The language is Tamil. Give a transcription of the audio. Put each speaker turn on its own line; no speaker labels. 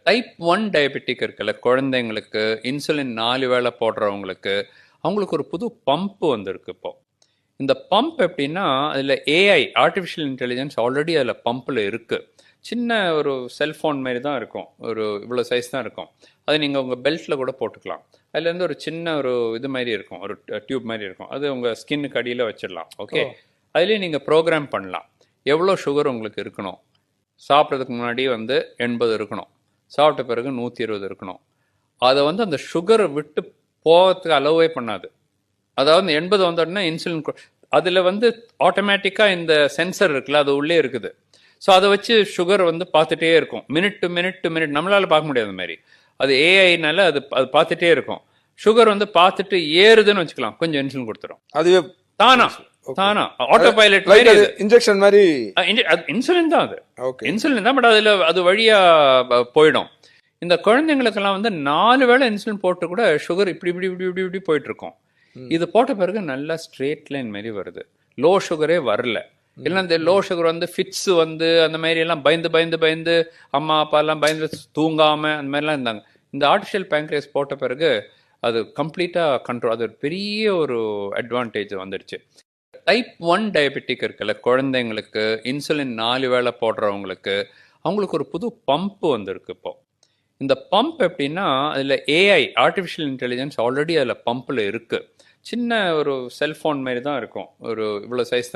டைப் 1 டயபெட்டிக் இருக்குல்ல, குழந்தைங்களுக்கு இன்சுலின் 4 வேளை போடுறவங்களுக்கு, அவங்களுக்கு ஒரு புது பம்ப் வந்திருக்கு இப்போ. இந்த பம்ப் எப்படின்னா, அதில் ஏஐ ஆர்டிஃபிஷியல் இன்டெலிஜென்ஸ் ஆல்ரெடி அதில் பம்பில் இருக்குது. சின்ன ஒரு செல்ஃபோன் மாதிரி தான் இருக்கும், ஒரு இவ்வளோ சைஸ் தான் இருக்கும். அது நீங்கள் உங்கள் பெல்ட்டில் கூட போட்டுக்கலாம். அதுலேருந்து ஒரு சின்ன ஒரு இது மாதிரி இருக்கும், ஒரு டியூப் மாதிரி இருக்கும். அது உங்கள் ஸ்கின்னுக்கு அடியில் வச்சிடலாம். ஓகே, அதுலேயே நீங்கள் ப்ரோக்ராம் பண்ணலாம் எவ்வளோ சுகர் உங்களுக்கு இருக்கணும். சாப்பிட்றதுக்கு முன்னாடி 80 இருக்கணும், சாப்பிட்ட பிறகு 120 இருக்கணும். அதை அந்த சுகரை விட்டு போகிறதுக்கு அலோவே பண்ணாது. அதாவது 80 வந்தோடனே இன்சுலின் அதில் ஆட்டோமேட்டிக்காக இந்த சென்சர் இருக்குல்ல, அது உள்ளே இருக்குது. ஸோ அதை வச்சு சுகர் பார்த்துட்டே இருக்கும், minute to minute to minute. நம்மளால பார்க்க முடியாது அந்த மாதிரி, அது ஏஐனால அது அது பார்த்துட்டே இருக்கும். சுகர் பார்த்துட்டு ஏறுதுன்னு வச்சுக்கலாம், கொஞ்சம் இன்சுலின் கொடுத்துரும்.
அதுவே
தானா தானா ஆட்டோ பைலட்
இன்ஜெக்ஷன் மாதிரி
இன்சுலின் தான். அது இன்சுலின் தான், பட் அதுல அது வழியா போயிடும். இந்த குழந்தைங்களுக்கெல்லாம் 4 வேளை இன்சுலின் போட்டு கூட சுகர் இப்படி இப்படி இப்படி இப்படி இப்படி போயிட்டு இருக்கும். இது போட்ட பிறகு நல்லா ஸ்ட்ரெயிட் லைன் மாதிரி வருது, லோ சுகரே வரல. இல்லைன்னா இந்த லோ சுகர் ஃபிட்ஸ் அந்த மாதிரி எல்லாம் பயந்து பயந்து பயந்து அம்மா அப்பா எல்லாம் பயந்து தூங்காம அந்த மாதிரிலாம் இருந்தாங்க. இந்த ஆர்டிஃபிஷியல் பேங்க்ரியஸ் போட்ட பிறகு அது கம்ப்ளீட்டா கண்ட்ரோல். அது ஒரு பெரிய ஒரு அட்வான்டேஜ் வந்துடுச்சு. டைப் 1 டயபெட்டிக் இருக்குல்ல, குழந்தைங்களுக்கு இன்சுலின் 4 வேளை போடுறவங்களுக்கு, அவங்களுக்கு ஒரு புது பம்ப் வந்திருக்கு இப்போ. இந்த பம்ப் எப்படின்னா, அதில் ஏஐ ஆர்டிஃபிஷியல் இன்டெலிஜென்ஸ் ஆல்ரெடி அதில் பம்பில் இருக்குது. சின்ன ஒரு செல்ஃபோன் மாதிரி தான் இருக்கும், ஒரு இவ்வளோ சைஸ் தான்